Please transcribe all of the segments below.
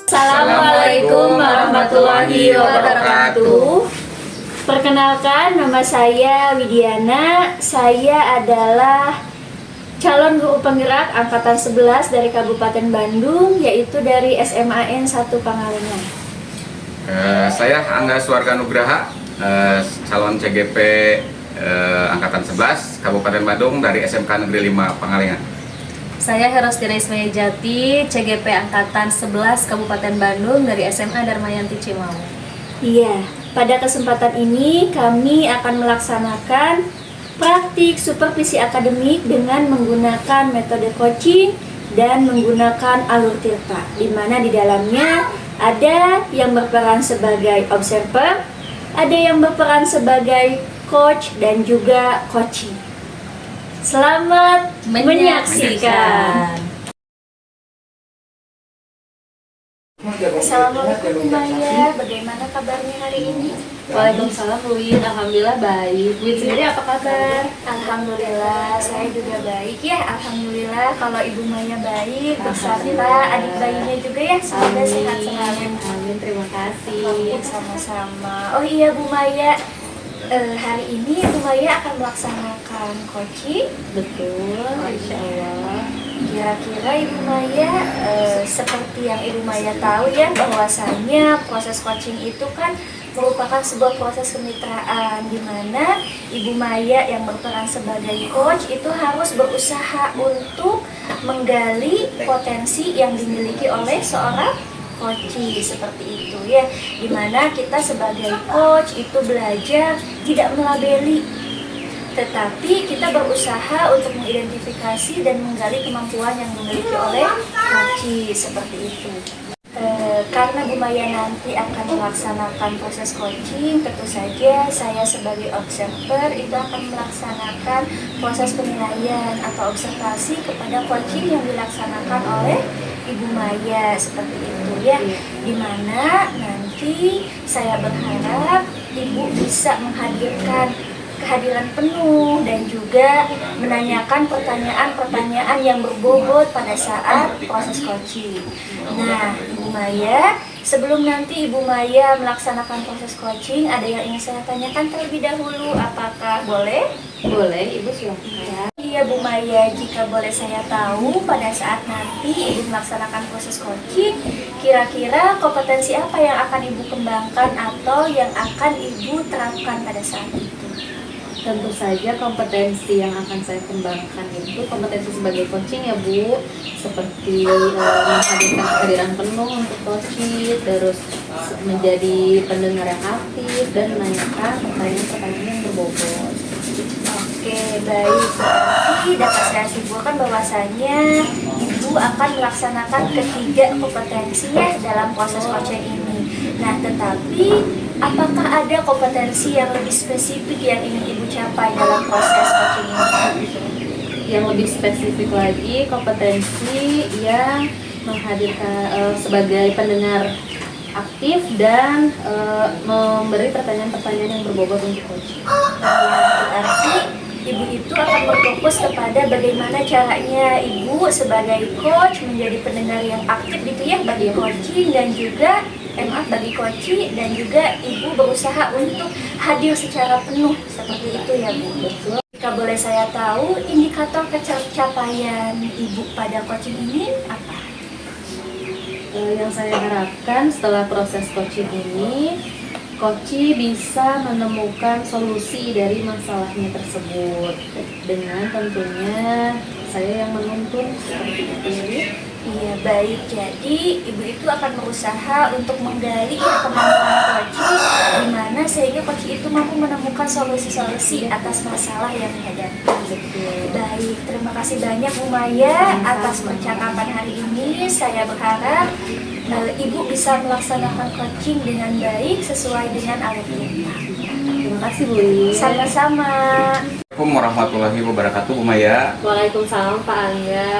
Assalamualaikum warahmatullahi wabarakatuh. Perkenalkan, nama saya Widiana. Saya adalah calon guru penggerak angkatan 11 dari Kabupaten Bandung, yaitu dari SMAN 1 Pangalengan. Saya Angga Suarga Nugraha, calon CGP angkatan 11 Kabupaten Bandung dari SMK Negeri 5 Pangalengan. Saya Herostina Ismayajati, CGP Angkatan 11 Kabupaten Bandung dari SMA Darmayanti Cimaung. Iya, pada kesempatan ini kami akan melaksanakan praktik supervisi akademik dengan menggunakan metode coaching dan menggunakan alur tirta, di mana di dalamnya ada yang berperan sebagai observer, ada yang berperan sebagai coach dan juga coaching. Selamat menyaksikan. Assalamualaikum Bu Maya, bagaimana kabarnya hari ini? Waalaikumsalam Win, alhamdulillah baik. Win sendiri apa kabar? Alhamdulillah, saya juga baik ya. Alhamdulillah, kalau Ibu Maya baik beserta adik bayinya juga ya, semoga sehat selalu. Amin, terima kasih. Amin, sama-sama. Oh iya Bu Maya, hari ini Ibu Maya akan melaksanakan coaching. Betul, insya Allah. Kira-kira Ibu Maya, seperti yang Ibu Maya tahu ya, bahwasanya proses coaching itu kan merupakan sebuah proses kemitraan, di mana Ibu Maya yang berperan sebagai coach itu harus berusaha untuk menggali potensi yang dimiliki oleh seorang coaching, seperti itu ya, dimana kita sebagai coach itu belajar tidak melabeli, tetapi kita berusaha untuk mengidentifikasi dan menggali kemampuan yang dimiliki oleh coaching, seperti itu. Karena Bu Maya nanti akan melaksanakan proses coaching, tentu saja saya sebagai observer itu akan melaksanakan proses penilaian atau observasi kepada coaching yang dilaksanakan oleh Ibu Maya, seperti itu ya, dimana nanti saya berharap Ibu bisa menghadirkan kehadiran penuh dan juga menanyakan pertanyaan-pertanyaan yang berbobot pada saat proses coaching. Nah, Ibu Maya, sebelum nanti Ibu Maya melaksanakan proses coaching, ada yang ingin saya tanyakan terlebih dahulu, apakah boleh? Boleh, Ibu silakan. Iya Bu Maya, jika boleh saya tahu pada saat nanti Ibu melaksanakan proses coaching, kira-kira kompetensi apa yang akan Ibu kembangkan atau yang akan Ibu terapkan pada saat itu? Tentu saja kompetensi yang akan saya kembangkan itu kompetensi sebagai coaching ya Bu, seperti menghadirkan kehadiran penuh untuk coaching, terus menjadi pendengar yang aktif dan menanyakan pertanyaan-pertanyaan yang berbobot. Oke, baik. Berarti dapat saya simpulkan bahwasanya Ibu akan melaksanakan ketiga kompetensinya dalam proses coaching ini. Nah, tetapi apakah ada kompetensi yang lebih spesifik yang ingin Ibu capai dalam proses coaching ini? Yang lebih spesifik lagi, kompetensi yang menghadirkan sebagai pendengar aktif dan memberi pertanyaan-pertanyaan yang berbobot untuk coaching. Berarti Ibu itu akan berfokus kepada bagaimana caranya Ibu sebagai coach menjadi pendengar yang aktif gitu ya bagi coaching, dan juga bagi coaching, dan juga Ibu berusaha untuk hadir secara penuh, seperti itu ya Bu. Betul. Jika boleh saya tahu, indikator pencapaian Ibu pada coaching ini apa? Yang saya harapkan setelah proses coaching ini, coach bisa menemukan solusi dari masalahnya tersebut, dengan tentunya saya yang menuntun, seperti itu. Iya, baik. Jadi Ibu itu akan berusaha untuk menggali kemampuan coach, di mana sehingga coach itu mampu menemukan solusi-solusi atas masalah yang dihadapi. Baik, terima kasih banyak Bu Maya atas percakapan hari ini. Saya berharap Ibu bisa melaksanakan coaching dengan baik sesuai dengan alur kita. Terima kasih Bu Lin. Sama-sama. Assalamualaikum warahmatullahi wabarakatuh, Bu Maya. Waalaikumsalam Pak Angga.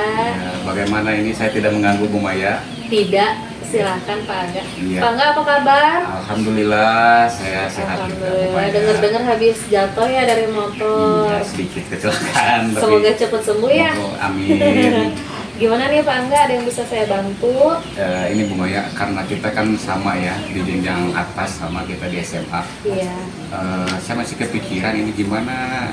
Bagaimana ini saya tidak mengganggu Bu Maya? Tidak, Silahkan Pak Angga. Iya. Pak Angga apa kabar? Alhamdulillah saya sehat juga. Alhamdulillah. lumayan. Dengar-dengar habis jatuh ya dari motor. Iya, sedikit kecelakaan. tapi- Semoga cepat sembuh ya. Oh, amin. Gimana nih Pak Angga? Ada yang bisa saya bantu? Ini Bu Maya, karena kita kan sama ya di jenjang atas sama kita di SMA. Iya. Saya masih kepikiran ini gimana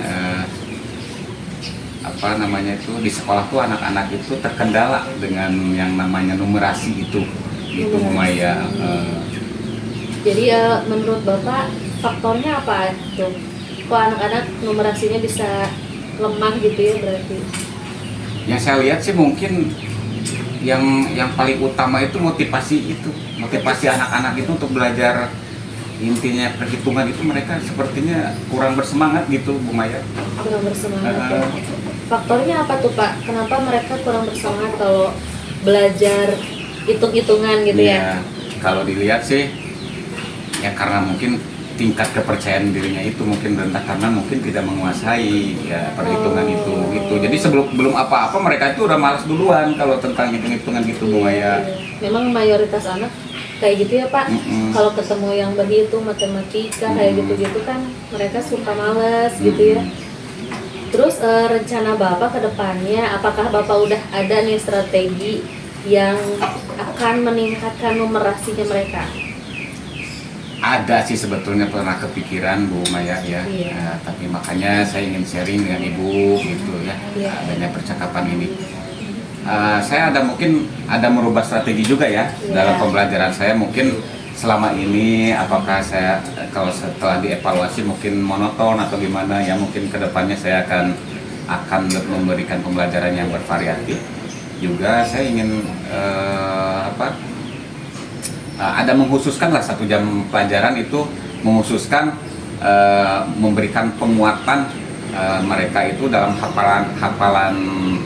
apa namanya itu di sekolah tuh anak-anak itu terkendala dengan yang namanya numerasi itu Bu Maya. Jadi menurut Bapak faktornya apa tuh? Kok anak-anak numerasinya bisa lemah gitu ya berarti? Yang saya lihat sih mungkin yang paling utama itu motivasi anak-anak itu untuk belajar. Intinya perhitungan itu mereka sepertinya kurang bersemangat gitu Bu Maya. Kurang bersemangat ya. Faktornya apa tuh Pak? Kenapa mereka kurang bersemangat kalau belajar hitung-hitungan gitu ya? Iya, kalau dilihat sih ya karena mungkin tingkat kepercayaan dirinya itu mungkin rendah karena mungkin tidak menguasai ya perhitungan itu gitu. Jadi belum apa-apa mereka itu udah malas duluan kalau tentang hitung-hitungan gitu Bu Maya. Memang mayoritas anak kayak gitu ya Pak. Kalau ketemu yang berhitung matematika kayak gitu-gitu kan mereka suka males gitu ya. Terus rencana Bapak ke depannya, apakah Bapak udah ada nih strategi yang akan meningkatkan numerasinya mereka? Ada sih sebetulnya pernah kepikiran Bu Maya ya. Iya. Tapi makanya saya ingin sharing dengan Ibu gitu ya. Iya. Adanya percakapan ini. Saya mungkin ada merubah strategi juga ya dalam pembelajaran saya. Mungkin selama ini apakah saya kalau setelah dievaluasi mungkin monoton atau gimana ya, mungkin kedepannya saya akan memberikan pembelajaran yang bervariatif. Juga saya ingin ada mengkhususkan lah 1 jam pelajaran itu mengkhususkan memberikan penguatan mereka itu dalam hafalan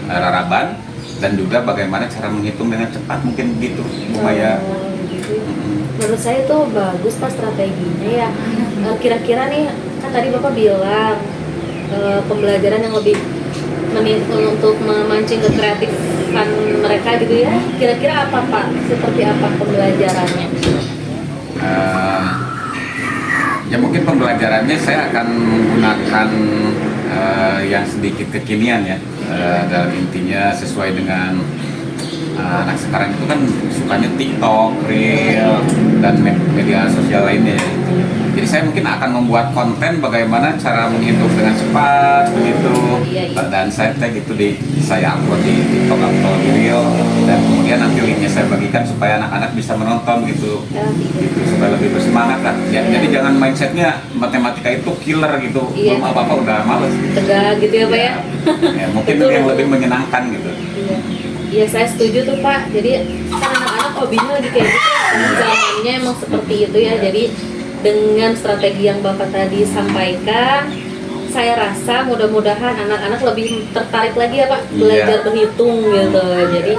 raraban dan juga bagaimana cara menghitung dengan cepat mungkin gitu Bu Maya. Gitu. Menurut saya itu bagus Pak strateginya ya. Kira-kira nih kan tadi Bapak bilang pembelajaran yang lebih untuk memancing kekreatifan mereka gitu ya. Kira-kira apa Pak? Seperti apa pembelajarannya? Ya mungkin pembelajarannya saya akan menggunakan yang sedikit kekinian ya. Dalam intinya sesuai dengan anak sekarang itu kan sukanya TikTok, Reel, dan media sosial lainnya. Jadi saya mungkin akan membuat konten bagaimana cara menghitung dengan cepat begitu. Dan saya tag itu saya upload di TikTok atau di Reel, dan kemudian nanti linknya saya bagikan supaya anak-anak bisa menonton gitu. Gitu supaya lebih bersemangat lah. Jadi jangan mindsetnya matematika itu killer gitu. Belum apa-apa udah males. Tegak gitu ya Pak ya. Ya mungkin yang lebih menyenangkan gitu. Iya saya setuju tuh Pak. Jadi kan anak-anak hobinya lagi kayak gitu. Zamannya emang seperti itu ya. Jadi dengan strategi yang Bapak tadi sampaikan, saya rasa mudah-mudahan anak-anak lebih tertarik lagi ya Pak belajar berhitung gitu. Jadi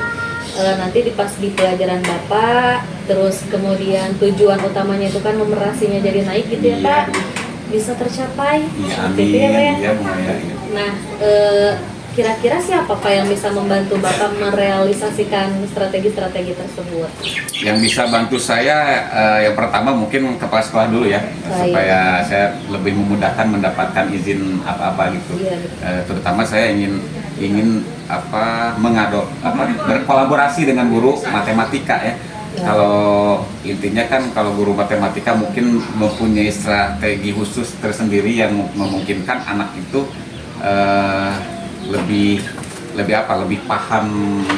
nanti pas di pelajaran Bapak, terus kemudian tujuan utamanya itu kan numerasinya jadi naik gitu ya Pak, bisa tercapai. Iya, Gitu ya Pak ya. Iya, Bu Maya. Nah, kira-kira siapa Pak yang bisa membantu Bapak merealisasikan strategi-strategi tersebut? Yang bisa bantu saya yang pertama mungkin kepala sekolah dulu ya. Baik. Supaya saya lebih memudahkan mendapatkan izin apa-apa gitu. Iya. Terutama saya ingin berkolaborasi dengan guru matematika ya. Kalau intinya kan kalau guru matematika mungkin mempunyai strategi khusus tersendiri yang memungkinkan anak itu lebih paham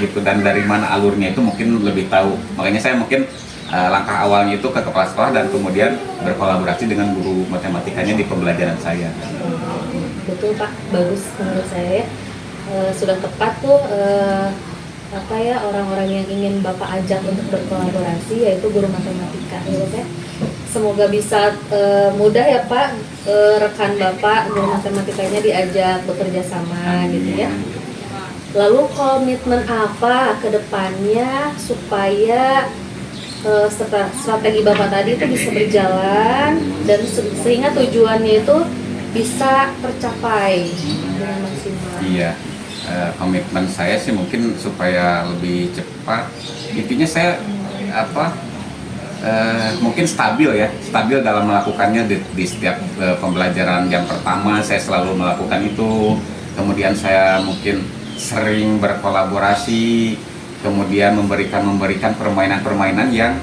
gitu, dan dari mana alurnya itu mungkin lebih tahu. Makanya saya mungkin langkah awalnya itu ke kepala sekolah dan kemudian berkolaborasi dengan guru matematikanya di pembelajaran saya. Betul Pak, bagus menurut saya. Sudah tepat tuh orang-orang yang ingin Bapak ajak untuk berkolaborasi, yaitu guru matematika ya. Semoga bisa mudah ya Pak, rekan Bapak guru matematikanya diajak bekerja sama gitu ya. Lalu komitmen apa ke depannya supaya strategi Bapak tadi itu bisa berjalan dan sehingga tujuannya itu bisa tercapai dengan maksimal? Iya, komitmen saya sih mungkin supaya lebih cepat. Intinya saya mungkin stabil dalam melakukannya di setiap pembelajaran jam pertama saya selalu melakukan itu. Kemudian saya mungkin sering berkolaborasi, kemudian memberikan permainan-permainan yang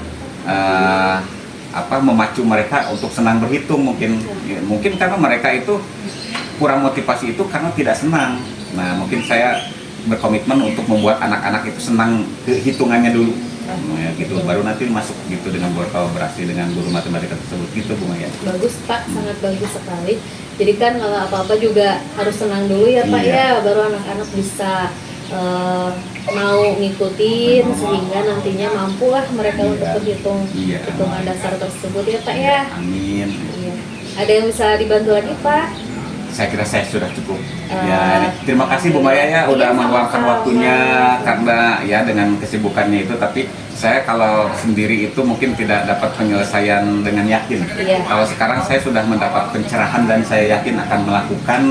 memacu mereka untuk senang berhitung. Mungkin karena mereka itu kurang motivasi itu karena tidak senang. Nah, mungkin saya berkomitmen untuk membuat anak-anak itu senang ke hitungannya dulu. Ya, gitu, baru nanti masuk gitu dengan berkolaborasi dengan guru matematika tersebut gitu, Bu Maya. Bagus Pak, sangat bagus sekali. Jadi kan kalau apa-apa juga harus senang dulu ya Pak ya, baru anak-anak bisa mau ngikutin sehingga nantinya mampulah mereka untuk berhitung hitungan dasar tersebut ya Pak ya. Amin. Iya. Ada yang bisa dibantu lagi Pak? Saya kira saya sudah cukup. Ya, terima kasih Bu Maya ya udah meluangkan waktunya karena ya dengan kesibukannya itu, tapi saya kalau sendiri itu mungkin tidak dapat penyelesaian dengan yakin. Kalau sekarang saya sudah mendapat pencerahan dan saya yakin akan melakukan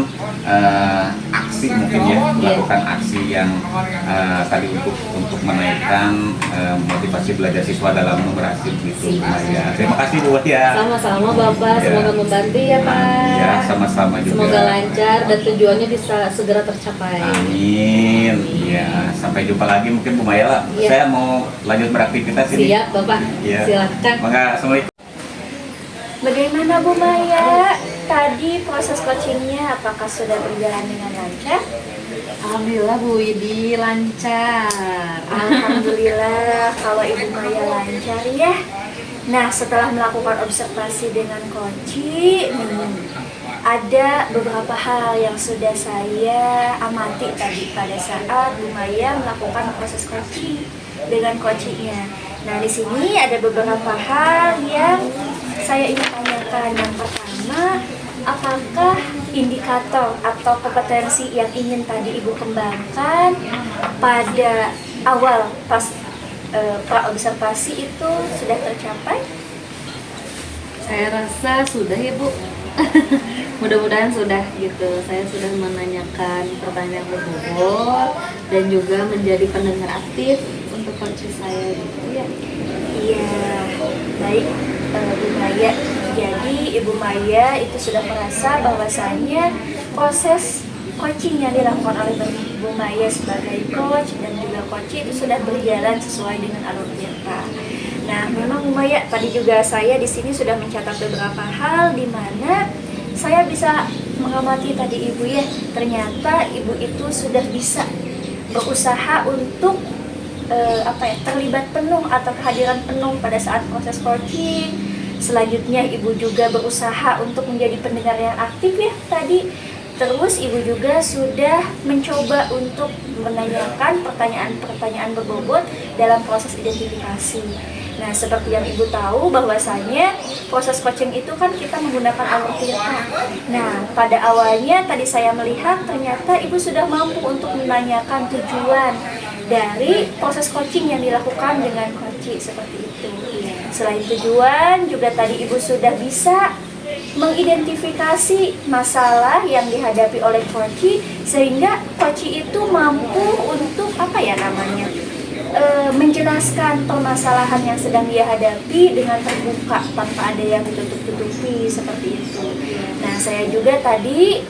aksi mungkin ya, melakukan aksi yang tadi untuk menaikkan motivasi belajar siswa dalam numerasi gitu Bu Maya. Terima kasih Bu Maya. Sama-sama Bapak, semoga membantu ya Pak. Ya, sama-sama juga. Semoga lancar dan tujuannya bisa segera tercapai. Amin. Ya, sampai jumpa lagi mungkin Bu Maya. Saya mau lanjut beraktivitas ini. Siap Bapak. Ya. Silakan. Maka assalamualaikum. Bagaimana Bu Maya? Tadi proses coachingnya apakah sudah berjalan dengan lancar? Alhamdulillah Bu Widi lancar. Alhamdulillah kalau Ibu Maya lancar ya. Nah, setelah melakukan observasi dengan Koci, ada beberapa hal yang sudah saya amati tadi pada saat Bu Maya melakukan proses coaching dengan Kocinya. Nah, di sini ada beberapa hal yang saya ingin tanyakan. Yang pertama, apakah indikator atau kompetensi yang ingin tadi Ibu kembangkan pada awal pas praobservasi itu sudah tercapai? Saya rasa sudah ya Bu. Mudah-mudahan sudah gitu. Saya sudah menanyakan pertanyaan berbobot dan juga menjadi pendengar aktif untuk coach saya gitu ya. Iya, baik Bu Maya. Jadi Ibu Maya itu sudah merasa bahwasannya proses coaching yang dilakukan oleh Bu Maya sebagai coach dan juga coach itu sudah berjalan sesuai dengan alur cerita. Nah, memang Bu Maya tadi juga saya di sini sudah mencatat beberapa hal di mana saya bisa mengamati tadi Ibu ya, ternyata Ibu itu sudah bisa berusaha untuk terlibat penuh atau kehadiran penuh pada saat proses coaching. Selanjutnya Ibu juga berusaha untuk menjadi pendengar yang aktif ya tadi. Terus Ibu juga sudah mencoba untuk menanyakan pertanyaan-pertanyaan berbobot dalam proses identifikasi. Nah, seperti yang Ibu tahu bahwasanya proses coaching itu kan kita menggunakan alur cerita. Nah, pada awalnya tadi saya melihat ternyata Ibu sudah mampu untuk menanyakan tujuan dari proses coaching yang dilakukan dengan coach seperti itu. Selain tujuan, juga tadi Ibu sudah bisa mengidentifikasi masalah yang dihadapi oleh coach sehingga coach itu mampu untuk menjelaskan permasalahan yang sedang dia hadapi dengan terbuka tanpa ada yang ditutup-tutupi seperti itu. Nah, saya juga tadi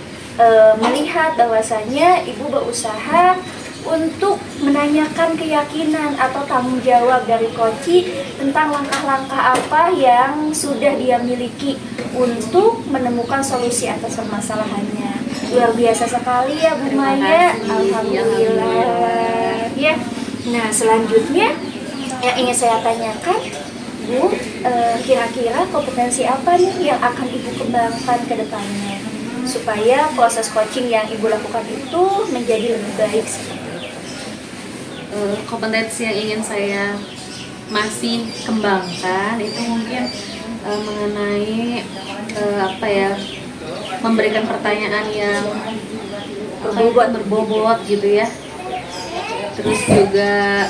melihat bahwasanya Ibu berusaha untuk menanyakan keyakinan atau tanggung jawab dari coach tentang langkah-langkah apa yang sudah dia miliki untuk menemukan solusi atas permasalahannya. Luar biasa sekali ya Bu Maya. Alhamdulillah. Ya. Nah, selanjutnya yang ingin saya tanyakan, Bu, kira-kira kompetensi apa nih yang akan Ibu kembangkan ke depannya supaya proses coaching yang Ibu lakukan itu menjadi lebih baik seperti itu? Kompetensi yang ingin saya masih kembangkan itu mungkin mengenai memberikan pertanyaan yang berbobot gitu ya. Terus juga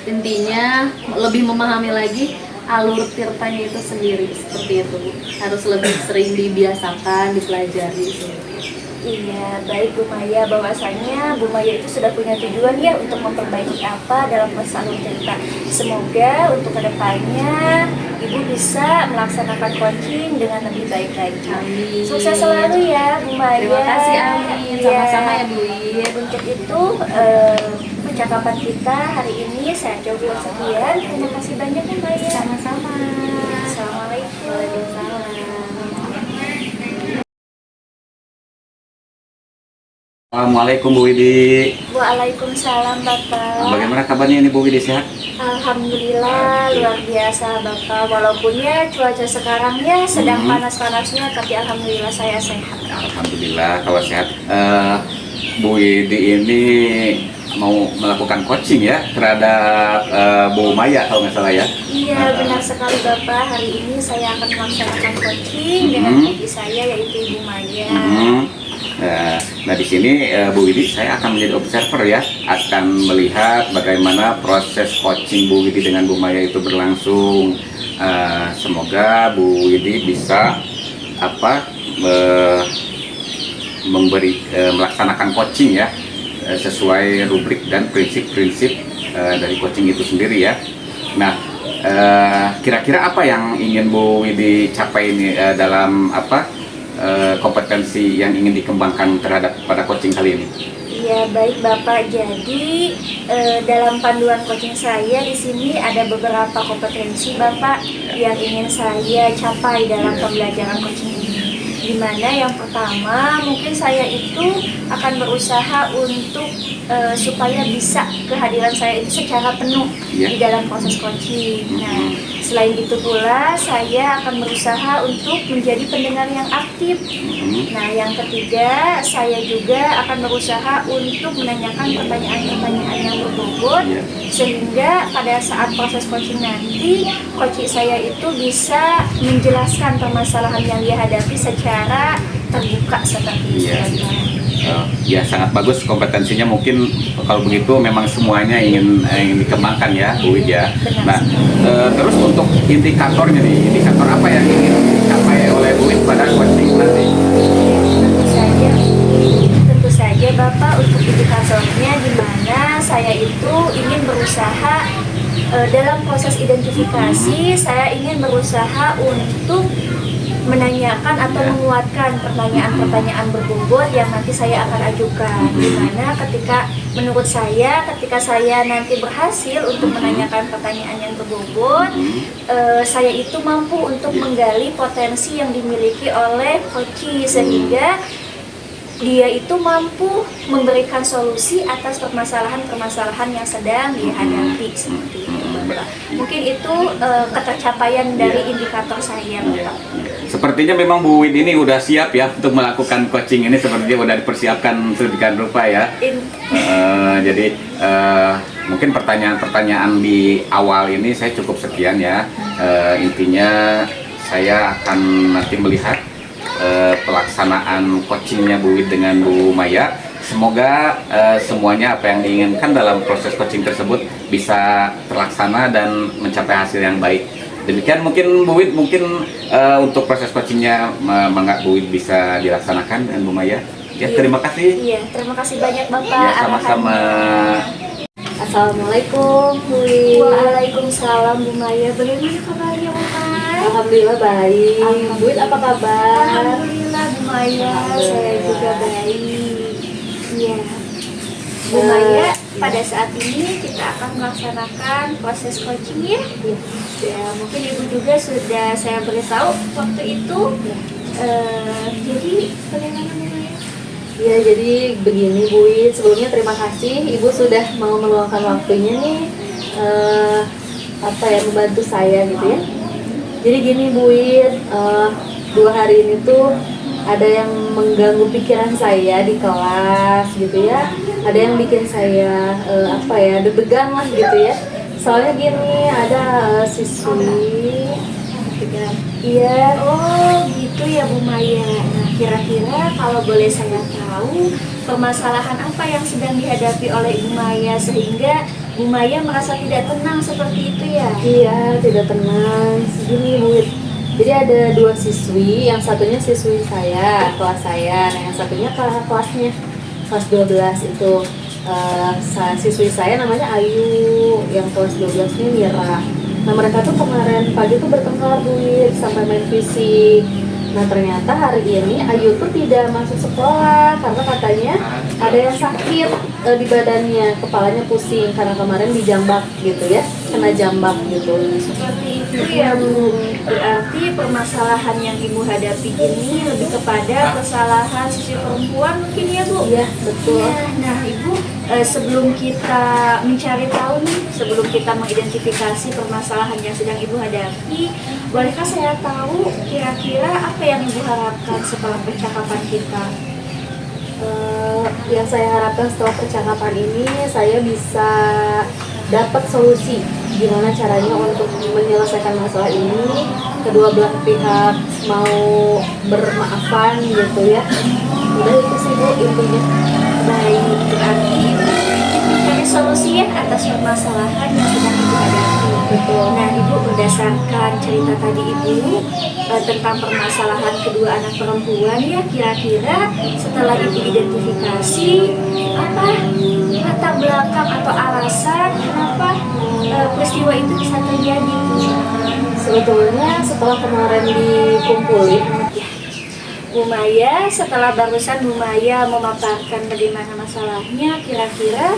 intinya lebih memahami lagi alur tirtanya itu sendiri seperti itu. Harus lebih sering dibiasakan, dipelajari seperti itu. Iya, baik Bu Maya, bahwasanya Bu Maya itu sudah punya tujuan ya untuk memperbaiki apa dalam masa lalu kita. Semoga untuk kedepannya Ibu bisa melaksanakan coaching dengan lebih baik lagi. Amin. Sukses selalu ya Bu Maya. Terima kasih, amin. Iya. Sama-sama ya Bu Wid. Untuk itu percakapan kita hari ini saya coba sekian. Terima kasih banyak Bu Maya. Sama-sama. Assalamualaikum. Waalaikumsalam. Assalamualaikum Bu Widi. Waalaikumsalam Bapak. Bagaimana kabarnya ini Bu Widi, sehat? Alhamdulillah luar biasa Bapak. Walaupun ya cuaca sekarang ya sedang Hmm. panas-panasnya, tapi alhamdulillah saya sehat. Alhamdulillah kalau sehat. Bu Widi ini mau melakukan coaching ya terhadap Bu Maya kalau nggak salah ya. Iya benar sekali Bapak. Hari ini saya akan melaksanakan coaching dengan Hmm. ibu saya yaitu Ibu Maya. Nah di sini Bu Widi saya akan menjadi observer ya, akan melihat bagaimana proses coaching Bu Widi dengan Bu Maya itu berlangsung. Semoga Bu Widi bisa melaksanakan coaching ya sesuai rubrik dan prinsip-prinsip dari coaching itu sendiri ya. Nah kira-kira apa yang ingin Bu Widi capai ini dalam kompetensi yang ingin dikembangkan terhadap pada coaching kali ini? Iya baik Bapak. Jadi dalam panduan coaching saya di sini ada beberapa kompetensi Bapak yang ingin saya capai dalam pembelajaran coaching ini. Dimana yang pertama mungkin saya itu akan berusaha untuk supaya bisa kehadiran saya itu secara penuh di dalam proses coaching. Nah, selain itu pula saya akan berusaha untuk menjadi pendengar yang aktif. Nah, yang ketiga saya juga akan berusaha untuk menanyakan pertanyaan-pertanyaan yang berbobot sehingga pada saat proses coaching nanti coach saya itu bisa menjelaskan permasalahan yang dia hadapi secara terbuka seperti itu. Ya sangat bagus kompetensinya, mungkin kalau begitu memang semuanya ingin dikembangkan ya Bu Wid ya. Nah terus untuk indikatornya nih, indikator apa yang ingin dicapai oleh Bu Wid pada coaching nanti? Tentu saja Bapak, untuk indikatornya di mana saya itu ingin berusaha dalam proses identifikasi, saya ingin berusaha untuk menanyakan atau menguatkan pertanyaan-pertanyaan berbobot yang nanti saya akan ajukan. Dimana menurut saya ketika saya nanti berhasil untuk menanyakan pertanyaan yang berbobot, saya itu mampu untuk menggali potensi yang dimiliki oleh coach sehingga dia itu mampu memberikan solusi atas permasalahan-permasalahan yang sedang dihadapi seperti itu Bapak. Mungkin itu ketercapaian dari indikator saya Bapak. Sepertinya memang Bu Wid ini udah siap ya untuk melakukan coaching ini, sepertinya udah dipersiapkan sedemikian rupa ya. Jadi mungkin pertanyaan-pertanyaan di awal ini saya cukup sekian ya. Intinya saya akan nanti melihat pelaksanaan coachingnya Bu Wid dengan Bu Maya. Semoga semuanya apa yang diinginkan dalam proses coaching tersebut bisa terlaksana dan mencapai hasil yang baik. Demikian mungkin Bu Wid, untuk proses coachingnya Bu Wid bisa dilaksanakan dengan Bu Maya. Ya, terima kasih. Iya, terima kasih banyak Bapak. Ya, sama-sama. Assalamualaikum Bu Wid. Waalaikumsalam Bu Maya. Bagaimana kabarnya Bu Maya? Alhamdulillah baik. Bu Wid apa kabar? Alhamdulillah Bu Maya, saya juga baik. Iya. Bu Maya, pada saat ini kita akan melaksanakan proses coaching ya. Ya, mungkin Ibu juga sudah saya beritahu waktu itu. Jadi bagaimana Bu Maya? Ya, jadi begini Bu Wid, sebelumnya terima kasih Ibu sudah mau meluangkan waktunya nih membantu saya gitu ya. Jadi gini Bu Wid, 2 hari ini tuh ada yang mengganggu pikiran saya di kelas gitu ya. Ada yang bikin saya deg-degan lah gitu ya. Soalnya gini, ada siswi iya, oh gitu ya Bu Maya. Nah, kira-kira kalau boleh saya tahu permasalahan apa yang sedang dihadapi oleh Ibu Maya sehingga Bu Maya merasa tidak tenang seperti itu ya? Iya, tidak tenang. Gini Bu Wid, Jadi ada dua siswi, yang satunya siswi saya, kelas saya, nah yang satunya kelasnya, kelas 12 itu. Siswi saya namanya Ayu, yang kelas 12 ini Mira. Nah mereka tuh kemarin pagi tuh bertengkar duit sampai main fisik. Nah ternyata hari ini Ayu tuh tidak masuk sekolah karena katanya ada yang sakit di badannya, kepalanya pusing karena kemarin dijambak gitu ya, kena jambak gitu. Seperti itu ya Bu. Berarti permasalahan yang Ibu hadapi ini lebih kepada kesalahan sisi perempuan mungkin ya Bu? Iya betul. Iya. Nah Ibu, sebelum kita mencari tahu nih, sebelum kita mengidentifikasi permasalahan yang sedang Ibu hadapi, bolehkah saya tahu kira-kira apa yang Ibu harapkan setelah percakapan kita? Yang saya harapkan setelah percakapan ini saya bisa dapat solusi gimana caranya untuk menyelesaikan masalah ini, kedua belah pihak mau bermaafan gitu ya. Udah itu sih Bu intinya. Baik, berarti Ibu mencari solusi ya atas permasalahan yang sedang Ibu hadapi. Betul. Nah, Ibu berdasarkan cerita tadi Ibu tentang permasalahan kedua anak perempuan ya, kira-kira setelah Ibu identifikasi apa latar belakang atau alasan kenapa peristiwa itu bisa terjadi? Sebetulnya setelah kemarin dikumpulin, Bu Maya, setelah barusan Bu Maya memaparkan bagaimana masalahnya, kira-kira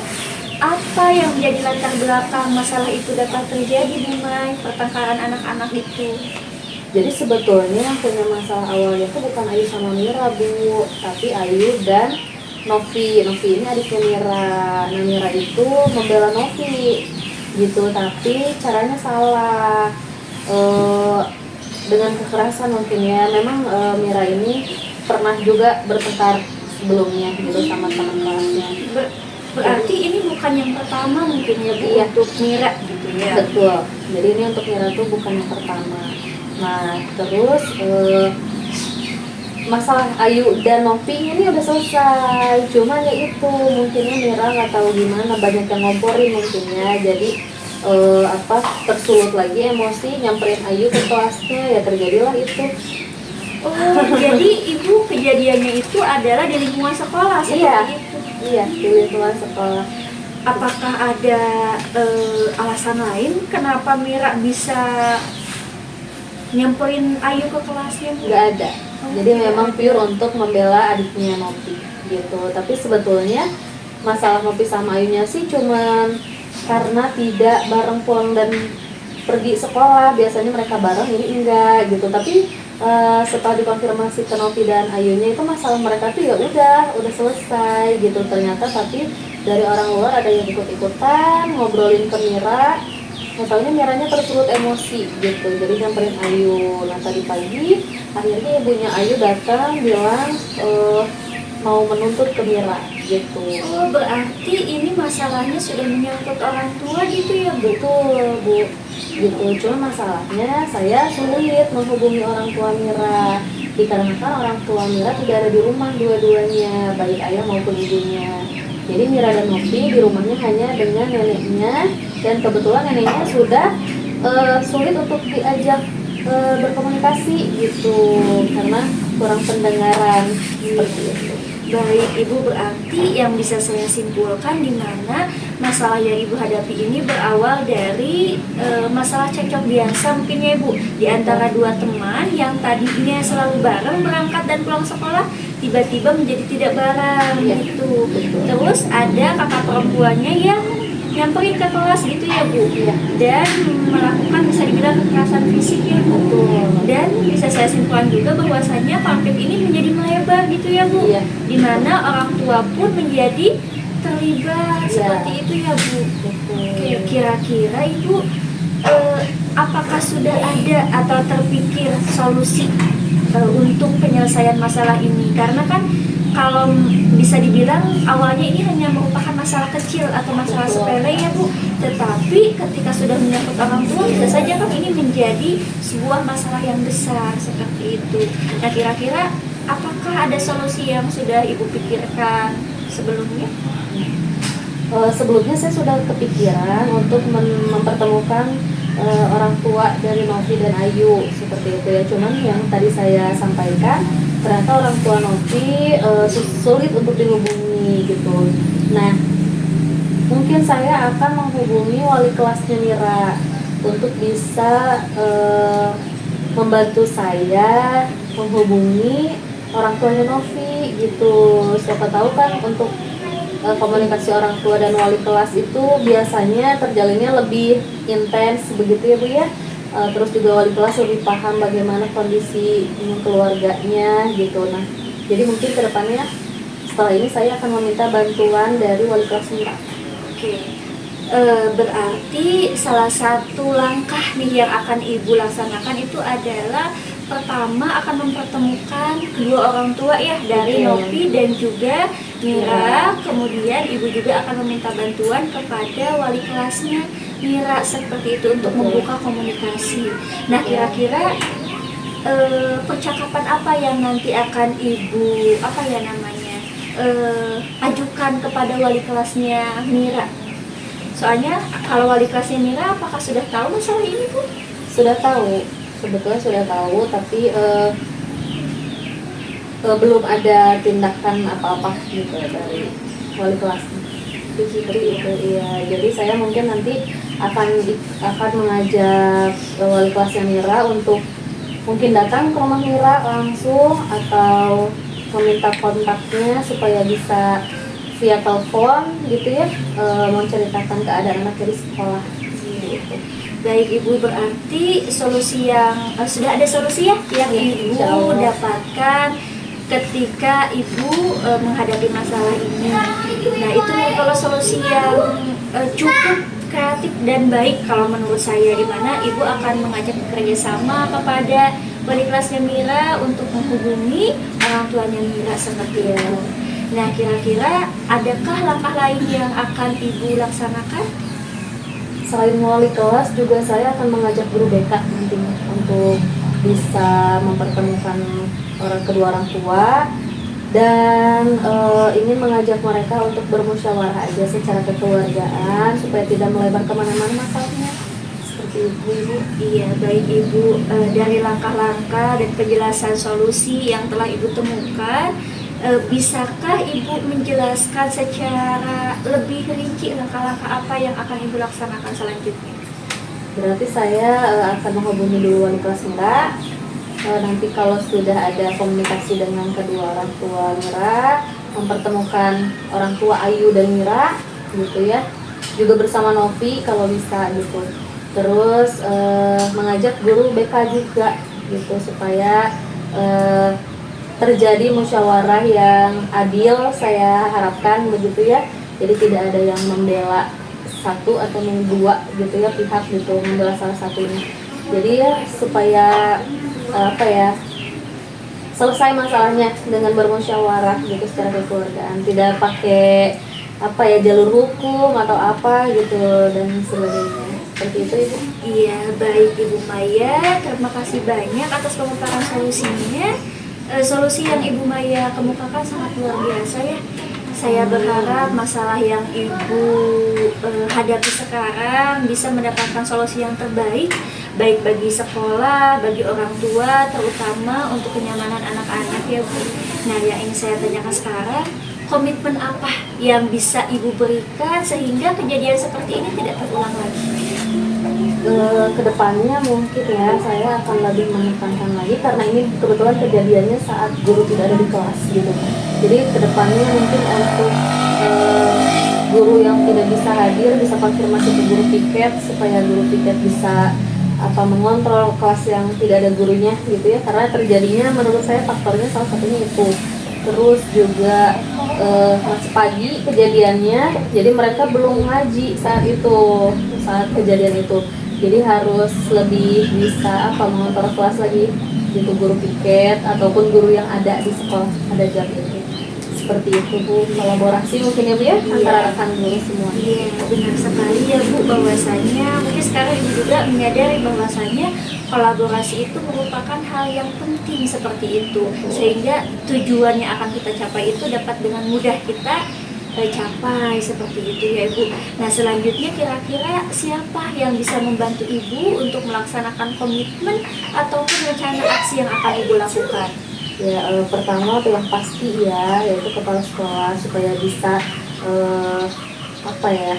apa yang menjadi latar belakang masalah itu dapat terjadi Bu May, pertengkaran anak-anak itu? jadi sebetulnya yang punya masalah awalnya itu bukan Ayu sama Mira Bu, tapi Ayu dan Novi. Novi ini adiknya Mira. Nah Mira itu membela Novi gitu, tapi caranya salah. Dengan kekerasan mungkin ya. Memang Mira ini pernah juga bertengkar sebelumnya gitu sama teman kelasnya. Berarti ini bukan yang pertama mungkin ya Bu, Iya. untuk Mira gitu ya? Betul. Jadi ini untuk Mira tuh bukan yang pertama. Nah terus masalah Ayu dan Novi ini udah selesai. Cuma ya itu mungkinnya Mira nggak tahu gimana, banyak yang ngomporin mungkinnya. Jadi tersulut lagi emosi, nyamperin Ayu ke kelasnya, ya terjadilah itu. Oh, jadi Ibu kejadiannya itu adalah di lingkungan sekolah seperti Iya. itu? Iya, di lingkungan sekolah. Apakah ada alasan lain kenapa Mira bisa nyamperin Ayu ke kelasnya? Nggak ada. Jadi memang pure untuk membela adiknya Novi gitu. Tapi sebetulnya masalah Novi sama Ayunya sih cuman karena tidak bareng pulang dan pergi sekolah. Biasanya mereka bareng, ini enggak gitu. Tapi setelah dikonfirmasi ke Novi dan Ayunya itu masalah mereka tuh ya udah selesai gitu. Ternyata tapi dari orang luar ada yang ikut-ikutan ngobrolin ke Mira. Masalahnya Miranya tersulut emosi gitu, jadi nyamperin Ayu. Nah tadi pagi akhirnya ibunya Ayu datang bilang mau menuntut ke Mira gitu. Oh, berarti ini masalahnya sudah menyangkut orang tua gitu ya Bu? Betul Bu, gitu. Cuma masalahnya saya sulit menghubungi orang tua Mira dikarenakan orang tua Mira tidak ada di rumah dua-duanya, baik ayah maupun ibunya. Jadi Mira dan Novi di rumahnya hanya dengan neneknya, dan kebetulan neneknya sudah sulit untuk diajak berkomunikasi gitu karena kurang pendengaran seperti itu. Baik Ibu, berarti yang bisa saya simpulkan di mana masalah yang Ibu hadapi ini berawal dari masalah cekcok biasa mungkin ya Ibu, di antara dua teman yang tadinya selalu bareng berangkat dan pulang sekolah tiba-tiba menjadi tidak bareng gitu. Terus ada kakak perempuannya yang nyamperin ke kelas gitu ya Bu, dan melakukan bisa dibilang kekerasan fisik ya Bu. Dan bisa saya simpulkan juga bahwasannya konflik ini menjadi melebar gitu ya Bu, dimana orang tua pun menjadi terlibat seperti itu ya Bu. Kira-kira Ibu apakah sudah ada atau terpikir solusi untuk penyelesaian masalah ini? Karena kan kalau bisa dibilang awalnya ini hanya merupakan masalah kecil atau masalah sepele ya Bu, tetapi ketika sudah menyangkut orang tua bisa saja kan ini menjadi sebuah masalah yang besar seperti itu. Nah kira-kira apakah ada solusi yang sudah Ibu pikirkan sebelumnya? Sebelumnya saya sudah kepikiran untuk mempertemukan orang tua dari Novi dan Ayu seperti itu ya. Cuman yang tadi saya sampaikan ternyata orang tua Novi sulit untuk dihubungi gitu. Nah, mungkin saya akan menghubungi wali kelasnya Mira untuk bisa membantu saya menghubungi orang tuanya Novi gitu. Siapa tahu kan untuk komunikasi orang tua dan wali kelas itu biasanya terjalinnya lebih intens begitu ya Bu ya. Terus juga wali kelas lebih paham bagaimana kondisi keluarganya gitu. Nah, jadi mungkin kedepannya setelah ini saya akan meminta bantuan dari wali kelas Mira. Oke. Berarti salah satu langkah nih yang akan Ibu laksanakan itu adalah pertama akan mempertemukan kedua orang tua ya dari Novi dan juga Mira. Kemudian Ibu juga akan meminta bantuan kepada wali kelasnya Mira seperti itu untuk membuka komunikasi. Nah, kira-kira percakapan apa yang nanti akan Ibu ajukan kepada wali kelasnya Mira? Soalnya kalau wali kelasnya Mira apakah sudah tahu masalah ini Bu? Sudah tahu, sebetulnya sudah tahu, tapi belum ada tindakan apa-apa gitu dari wali kelasnya. Itu seperti itu ya. Jadi saya mungkin nanti akan mengajak wali kelasnya Mira untuk mungkin datang ke rumah Mira langsung atau meminta kontaknya supaya bisa via telepon gitu ya, menceritakan keadaan anak dari sekolah gitu. Baik Ibu, berarti solusi yang sudah ada solusi ya yang Ibu dapatkan ketika Ibu menghadapi masalah ini. Nah, itu kalau solusi yang cukup kreatif dan baik kalau menurut saya, di mana Ibu akan mengajak bekerjasama kepada wali kelasnya Mira untuk menghubungi orang tuanya Mira seperti itu. Nah, kira-kira adakah langkah lain yang akan Ibu laksanakan? Selain wali kelas juga saya akan mengajak guru BK nantinya untuk bisa mempertemukan kedua orang tua dan ingin mengajak mereka untuk bermusyawarah aja secara kekeluargaan supaya tidak melebar kemana-mana masalahnya. Seperti itu Ibu. Iya, baik Ibu, dari langkah-langkah dan penjelasan solusi yang telah Ibu temukan, bisakah Ibu menjelaskan secara lebih rinci langkah-langkah apa yang akan Ibu laksanakan selanjutnya? Berarti saya akan menghubungi dulu wali kelas Mira. Nanti kalau sudah ada komunikasi dengan kedua orang tua Mira, mempertemukan orang tua Ayu dan Mira gitu ya, juga bersama Novi kalau bisa gitu. Terus mengajak guru BK juga gitu supaya terjadi musyawarah yang adil, saya harapkan begitu ya. Jadi tidak ada yang membela satu atau dua gitu ya pihak gitu, membela salah satunya. Jadi ya supaya selesai masalahnya dengan bermusyawarah gitu secara kekeluargaan, tidak pakai jalur hukum atau apa gitu dan sebagainya. Seperti itu Ibu. Iya, baik Ibu Maya, terima kasih banyak atas pemaparan solusinya. Solusi yang Ibu Maya kemukakan sangat luar biasa ya. Saya berharap masalah yang Ibu hadapi sekarang bisa mendapatkan solusi yang terbaik, baik bagi sekolah, bagi orang tua, terutama untuk kenyamanan anak-anak ya Bu. Nah, yang ingin saya tanyakan sekarang, komitmen apa yang bisa Ibu berikan sehingga kejadian seperti ini tidak terulang lagi? Kedepannya mungkin ya saya akan lebih menekankan lagi karena ini kebetulan kejadiannya saat guru tidak ada di kelas gitu. Jadi kedepannya mungkin untuk guru yang tidak bisa hadir bisa konfirmasi ke guru piket supaya guru piket bisa mengontrol kelas yang tidak ada gurunya gitu ya, karena terjadinya menurut saya faktornya salah satunya itu. Terus juga masih pagi kejadiannya, jadi mereka belum ngaji saat kejadian itu. Jadi harus lebih bisa mengontrol kelas lagi gitu, guru piket ataupun guru yang ada di sekolah ada jam itu. Seperti itu Bu, kolaborasi mungkin ya Bu ya, antara rekan guru semua. Iya, benar sekali ya Bu, bahwasanya mungkin sekarang Ibu juga menyadari bahwasanya kolaborasi itu merupakan hal yang penting seperti itu, sehingga tujuan yang akan kita capai itu dapat dengan mudah kita capai seperti itu ya Ibu. Nah selanjutnya kira-kira siapa yang bisa membantu Ibu untuk melaksanakan komitmen ataupun rencana aksi yang akan Ibu lakukan? Ya, pertama yang pasti ya, yaitu kepala sekolah supaya bisa apa ya,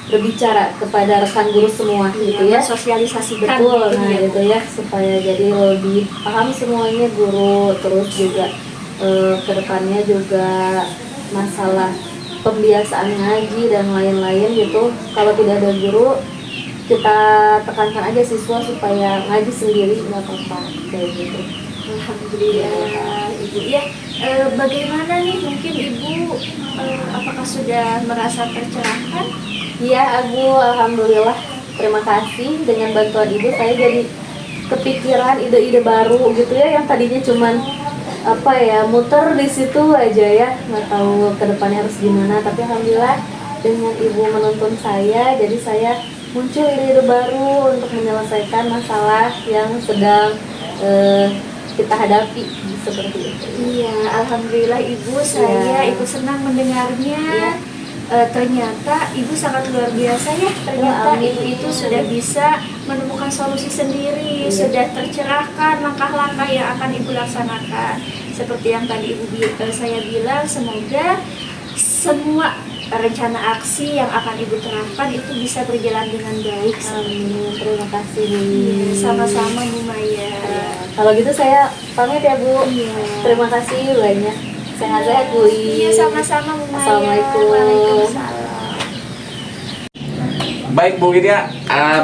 berbicara kepada rekan guru semua gitu ya. Sosialisasikan Betul, gitu nah ya, Bu. itu ya supaya jadi lebih paham semuanya guru, terus juga kedepannya juga masalah pembiasaan ngaji dan lain-lain gitu. Kalau tidak ada guru, kita tekankan aja siswa supaya ngaji sendiri, nggak apa-apa kayak gitu. Alhamdulillah Ibu ya. Bagaimana nih mungkin Ibu apakah sudah merasa tercerahkan? Iya, Abu, alhamdulillah. Terima kasih, dengan bantuan Ibu saya jadi kepikiran ide-ide baru gitu ya, yang tadinya cuman apa ya, muter di situ aja ya, nggak tahu ke depannya harus gimana. Tapi alhamdulillah dengan Ibu menuntun saya, jadi saya muncul ide-ide baru untuk menyelesaikan masalah yang sedang kita hadapi seperti itu. Iya, alhamdulillah Ibu, saya Iya. Ibu senang mendengarnya. Iya. Ternyata Ibu sangat luar biasa ya. Ternyata Amin. Ibu itu sudah bisa menemukan solusi sendiri, Iya. sudah tercerahkan langkah-langkah yang akan Ibu laksanakan. Seperti yang tadi saya bilang, semoga semua rencana aksi yang akan Ibu terapkan itu bisa berjalan dengan baik. Amin, terima kasih Bu. Iya, sama-sama Bu Maya. Ya, kalau gitu saya pamit ya Bu. Iya. Terima kasih banyak. Sehat-sehat Bu. Iya, sama-sama Bu Maya. Assalamualaikum. Waalaikumsalam. Baik Bu Widya,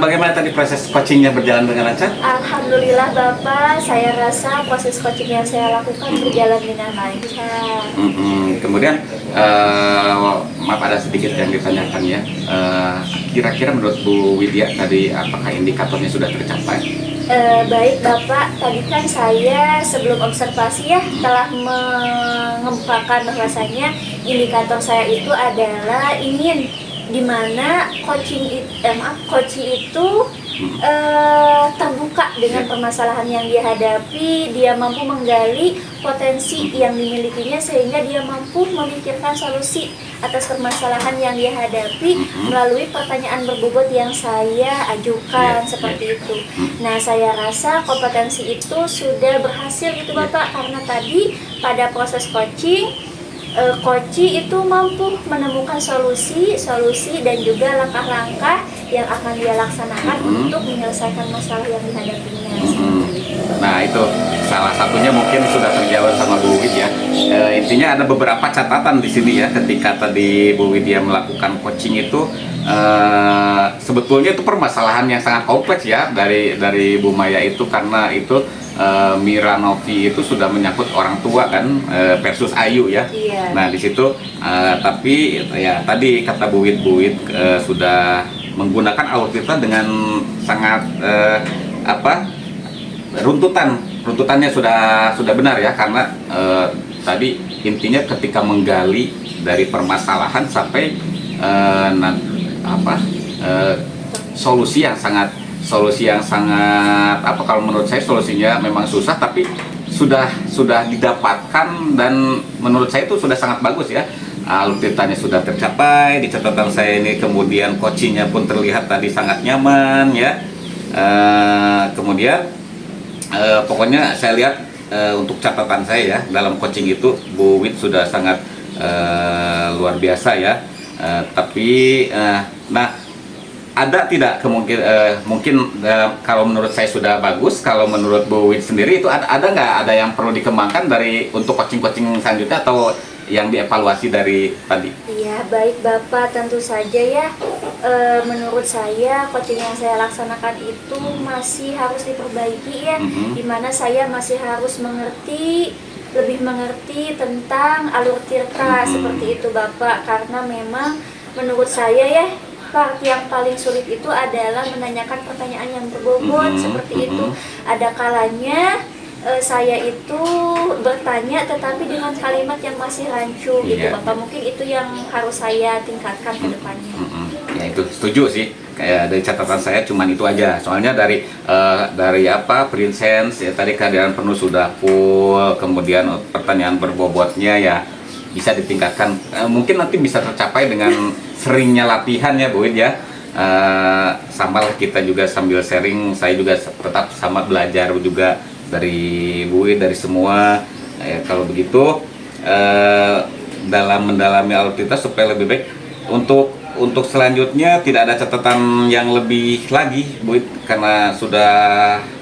bagaimana tadi proses coachingnya berjalan dengan lancar? Alhamdulillah Bapak, saya rasa proses coaching yang saya lakukan berjalan dengan lancar. Kemudian maaf ada sedikit yang ditanyakan ya. Kira-kira menurut Bu Widya tadi apakah indikatornya sudah tercapai? Baik Bapak, tadi kan saya sebelum observasi ya telah mengemukakan bahwasanya indikator saya itu adalah ingin dimana coaching itu terbuka dengan permasalahan yang dia hadapi, dia mampu menggali potensi yang dimilikinya sehingga dia mampu memikirkan solusi atas permasalahan yang dia hadapi melalui pertanyaan berbobot yang saya ajukan seperti itu. Nah, saya rasa kompetensi itu sudah berhasil gitu Bapak, karena tadi pada proses coaching Koci itu mampu menemukan solusi dan juga langkah-langkah yang akan dia laksanakan untuk menyelesaikan masalah yang dihadapinya. Nah itu salah satunya mungkin sudah terjawab sama Bu Widya. Intinya ada beberapa catatan di sini ya ketika tadi Bu Widya melakukan coaching itu. Sebetulnya itu permasalahan yang sangat kompleks ya dari Bu Maya itu, karena itu Mira Novi itu sudah menyangkut orang tua kan versus Ayu ya. Iya. Nah di situ tapi ya tadi kata Bu Wid sudah menggunakan alutsista dengan sangat runtutannya sudah benar ya, karena tadi intinya ketika menggali dari permasalahan sampai solusi yang sangat kalau menurut saya solusinya memang susah tapi sudah didapatkan, dan menurut saya itu sudah sangat bagus ya. Alutsistanya sudah tercapai di catatan saya ini, kemudian coachingnya pun terlihat tadi sangat nyaman ya. Kemudian pokoknya saya lihat untuk catatan saya ya dalam coaching itu Bu Wid sudah sangat luar biasa ya. Tapi ada tidak mungkin kalau menurut saya sudah bagus, kalau menurut Bu Wid sendiri itu ada nggak ada yang perlu dikembangkan untuk coaching selanjutnya atau yang dievaluasi dari tadi? Iya, baik Bapak, tentu saja ya. Menurut saya coaching yang saya laksanakan itu masih harus diperbaiki ya, dimana saya masih harus lebih mengerti tentang alur tirta seperti itu Bapak, karena memang menurut saya ya part yang paling sulit itu adalah menanyakan pertanyaan yang berbobot seperti itu. Ada kalanya saya itu bertanya tetapi dengan kalimat yang masih rancu gitu Bapak. Mungkin itu yang harus saya tingkatkan ke depannya. Ya itu setuju sih. Kayak dari catatan saya cuman itu aja. Soalnya dari presence ya tadi kehadiran penuh sudah full, kemudian pertanyaan berbobotnya ya bisa ditingkatkan. Mungkin nanti bisa tercapai dengan seringnya latihan ya Bu Wid ya. Sama lah kita juga sambil sharing, saya juga tetap sama belajar juga dari Bu Wid, dari semua. Kalau begitu dalam mendalami alutsista supaya lebih baik. Untuk selanjutnya tidak ada catatan yang lebih lagi Bu Wid, karena sudah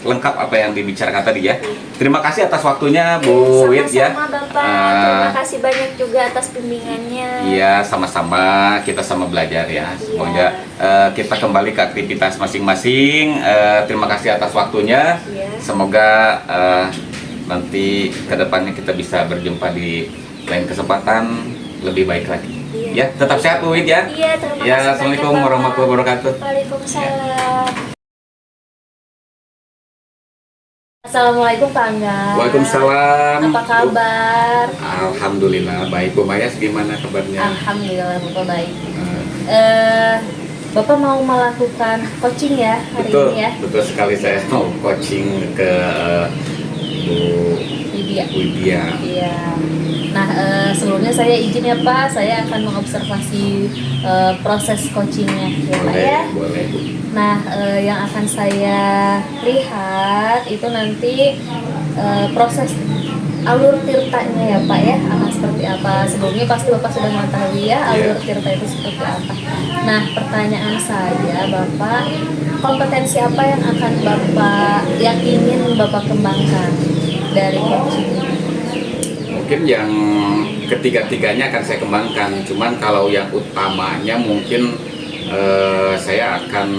lengkap apa yang dibicarakan tadi ya. Terima kasih atas waktunya Bu Wid ya. Sama-sama Bapak, terima kasih banyak juga atas bimbingannya. Iya, sama-sama, kita sama belajar ya. Semoga kita kembali ke aktivitas masing-masing. Terima kasih atas waktunya. Iya. Semoga nanti kedepannya kita bisa berjumpa di lain kesempatan lebih baik lagi. Iya. Ya, tetap sehat Bu Wid ya. Iya, terima Ya, kasih Assalamualaikum banyak, Bapak. warahmatullahi wabarakatuh. Waalaikumsalam. Assalamualaikum Pak Angga. Waalaikumsalam. Apa kabar? Alhamdulillah baik. Bu Maya gimana kabarnya? Alhamdulillah Bapak baik. Eh, Bapak mau melakukan coaching ya hari betul, ini ya? betul sekali, saya mau coaching ke Bu Lydia. Widya. Iya. Nah, sebelumnya saya izin ya Pak, saya akan mengobservasi proses coachingnya ya Pak Boleh, ya. boleh Bu. Nah, yang akan saya lihat itu nanti proses alur tirtanya ya Pak ya, akan seperti apa. Sebelumnya pasti Bapak sudah mengetahui ya alur tirta itu seperti apa. Nah, pertanyaan saya Bapak, kompetensi apa yang akan Bapak ingin Bapak kembangkan dari coaching? Mungkin yang ketiga-tiganya akan saya kembangkan, cuman kalau yang utamanya mungkin saya akan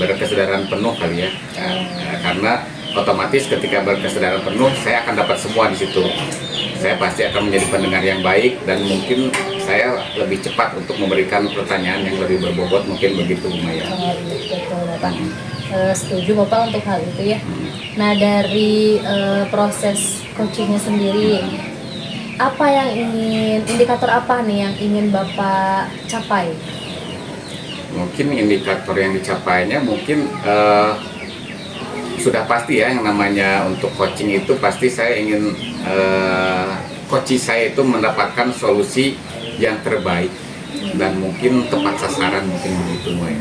berkesadaran penuh kali ya. Karena otomatis ketika berkesadaran penuh saya akan dapat semua di situ. Saya pasti akan menjadi pendengar yang baik, dan mungkin saya lebih cepat untuk memberikan pertanyaan yang lebih berbobot, mungkin begitu Bu Maya. Betul Bapak. Setuju Bapak untuk hal itu ya. Nah, dari proses coachingnya sendiri, apa yang indikator apa nih yang ingin Bapak capai? Mungkin indikator yang dicapainya mungkin sudah pasti ya, yang namanya untuk coaching itu pasti saya ingin coach saya itu mendapatkan solusi yang terbaik dan mungkin tepat sasaran, mungkin begitu ya.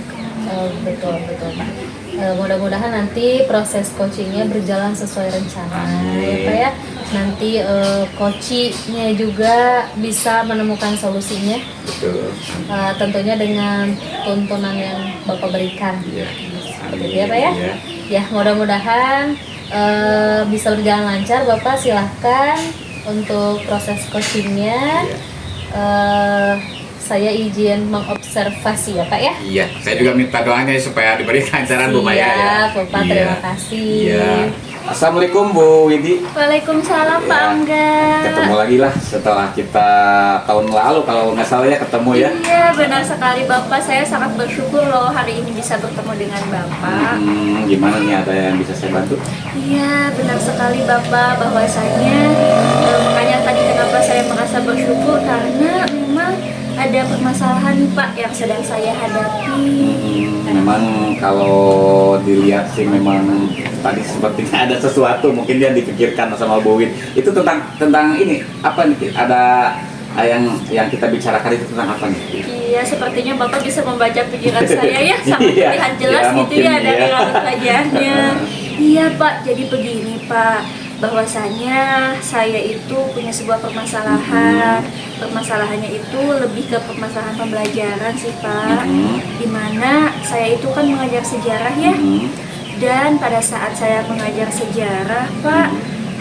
Betul Pak. Mudah-mudahan nanti proses coachingnya berjalan sesuai rencana ya Pak ya. Nanti coachingnya juga bisa menemukan solusinya. Betul. Tentunya dengan tuntunan yang Bapak berikan. Iya. Begitu ya Pak ya. Iya. Ya, mudah-mudahan bisa berjalan lancar. Bapak silahkan untuk proses coachingnya. Saya izin mengobservasi ya Pak ya. Iya, saya juga minta doanya supaya diberi kelancaran Bu Maya ya. Siap, Bapak, Iya. terima kasih. Iya. Assalamualaikum Bu Widi. Waalaikumsalam Pak Ya, Angga. ketemu lagi lah setelah kita tahun lalu kalau nggak salah ya ketemu ya. Iya, benar sekali Bapak. Saya sangat bersyukur loh hari ini bisa bertemu dengan Bapak. Gimana nih, ada yang bisa saya bantu? Iya, benar sekali Bapak, bahwasanya makanya tadi kenapa saya merasa bersyukur karena memang ada permasalahan nih Pak yang sedang saya hadapi. Memang kalau dilihat sih memang tadi sepertinya ada sesuatu mungkin yang dipikirkan sama Bu Wid. Itu tentang ini apa nih? Ada yang kita bicarakan itu tentang apa nih? Iya, sepertinya Bapak bisa membaca pikiran saya ya, sangat Iya, terlihat jelas ya, gitu mungkin ya dari iya. raut wajahnya. Iya Pak, jadi begini Pak, bahwasanya saya itu punya sebuah permasalahan. Permasalahannya itu lebih ke permasalahan pembelajaran sih Pak. Dimana saya itu kan mengajar sejarah ya, dan pada saat saya mengajar sejarah Pak,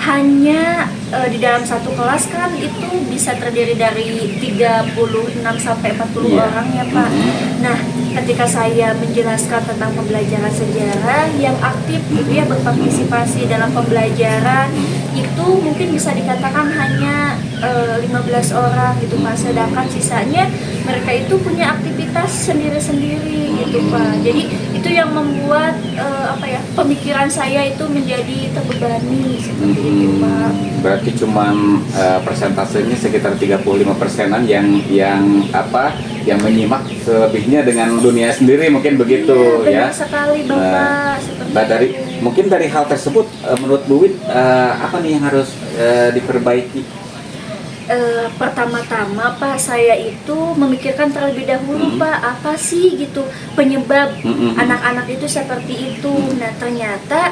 hanya di dalam satu kelas kan itu bisa terdiri dari 36 sampai 40 Iya. orang ya Pak. Nah, ketika saya menjelaskan tentang pembelajaran sejarah yang aktif gitu ya, berpartisipasi dalam pembelajaran itu mungkin bisa dikatakan hanya 15 orang gitu Pak. Sedangkan sisanya mereka itu punya aktivitas sendiri-sendiri gitu Pak. Jadi itu yang membuat pemikiran saya itu menjadi terbebani seperti itu Pak. Berarti cuman persentasenya sekitar 35%-an yang menyimak, selebihnya dengan dunia sendiri mungkin begitu Iya, ya. benar sekali Bapak. Seperti Nah, itu. mungkin dari hal tersebut menurut Bu Wid apa nih yang harus diperbaiki? Pertama-tama Pak, saya itu memikirkan terlebih dahulu Pak, apa sih gitu penyebab anak-anak itu seperti itu. Nah ternyata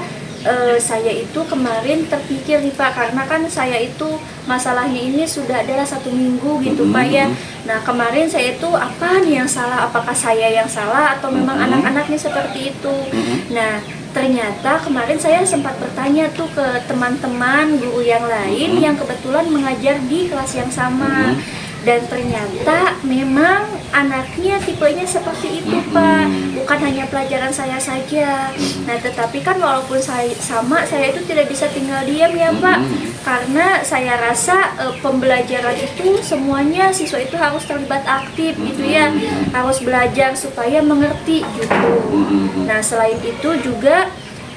saya itu kemarin terpikir nih Pak, karena kan saya itu masalahnya ini sudah adalah 1 minggu gitu Pak ya. Nah kemarin saya itu apa nih yang salah, apakah saya yang salah atau memang anak-anak nih seperti itu. Nah ternyata kemarin saya sempat bertanya tuh ke teman-teman guru yang lain yang kebetulan mengajar di kelas yang sama. Dan ternyata memang anaknya tipenya seperti itu Pak, bukan hanya pelajaran saya saja. Nah tetapi kan walaupun saya itu tidak bisa tinggal diam ya Pak, karena saya rasa pembelajaran itu semuanya siswa itu harus terlibat aktif gitu ya, harus belajar supaya mengerti gitu. Nah selain itu juga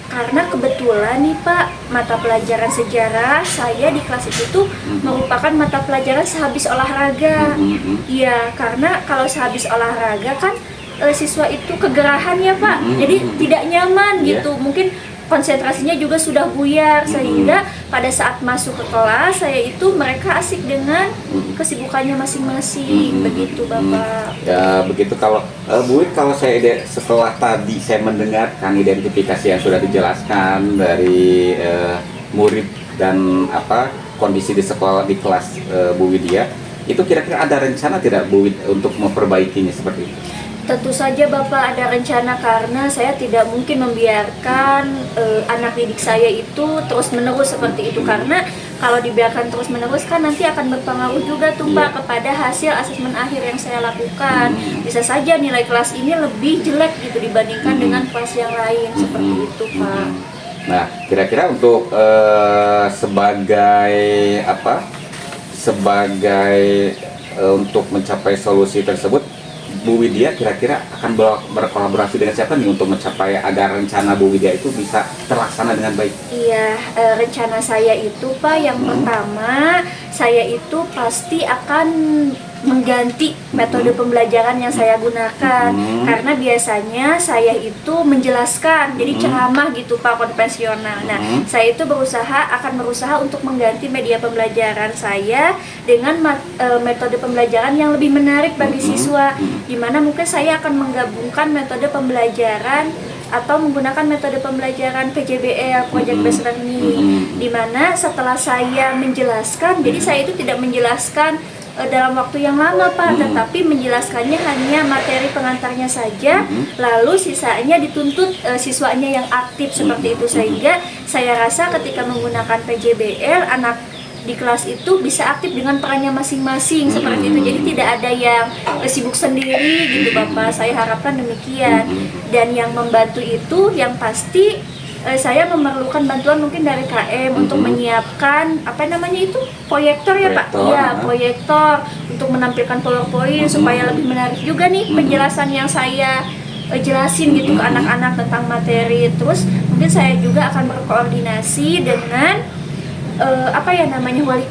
karena kebetulan nih Pak, mata pelajaran sejarah saya di kelas itu tuh merupakan mata pelajaran sehabis olahraga. Iya, karena kalau sehabis olahraga kan siswa itu kegerahan ya Pak, jadi tidak nyaman gitu. Mungkin konsentrasinya juga sudah buyar, sehingga pada saat masuk ke kelas saya itu mereka asik dengan kesibukannya masing-masing. Begitu Bapak. Ya begitu. Kalau Bu Wid, kalau setelah tadi saya mendengarkan identifikasi yang sudah dijelaskan dari murid dan kondisi di sekolah di kelas Bu Widya, itu kira-kira ada rencana tidak Bu Wid untuk memperbaikinya seperti itu? Tentu saja Bapak ada rencana, karena saya tidak mungkin membiarkan anak didik saya itu terus-menerus seperti itu. Karena kalau dibiarkan terus-menerus kan nanti akan berpengaruh juga tuh Pak kepada hasil asesmen akhir yang saya lakukan. Bisa saja nilai kelas ini lebih jelek gitu dibandingkan dengan kelas yang lain, seperti itu Pak. Nah kira-kira untuk untuk mencapai solusi tersebut, Bu Widya kira-kira akan berkolaborasi dengan siapa nih untuk mencapai agar rencana Bu Widya itu bisa terlaksana dengan baik? Iya, rencana saya itu Pak, yang pertama saya itu pasti akan mengganti metode pembelajaran yang saya gunakan, karena biasanya saya itu menjelaskan jadi ceramah gitu Pak, konvensional. Nah saya itu akan berusaha untuk mengganti media pembelajaran saya dengan metode pembelajaran yang lebih menarik bagi siswa, dimana mungkin saya akan menggabungkan metode pembelajaran atau menggunakan metode pembelajaran PJBL, Project Based Learning, dimana setelah saya menjelaskan, jadi saya itu tidak menjelaskan dalam waktu yang lama Pak, tetapi menjelaskannya hanya materi pengantarnya saja, lalu sisanya dituntut siswanya yang aktif seperti itu. Sehingga saya rasa ketika menggunakan PJBL, anak di kelas itu bisa aktif dengan perannya masing-masing seperti itu. Jadi tidak ada yang sibuk sendiri gitu Bapak, saya harapkan demikian. Dan yang membantu itu yang pasti saya memerlukan bantuan mungkin dari KM untuk menyiapkan proyektor ya Pak. Iya, proyektor untuk menampilkan PowerPoint supaya lebih menarik juga nih penjelasan yang saya jelasin gitu ke anak-anak tentang materi. Terus mungkin saya juga akan berkoordinasi dengan wali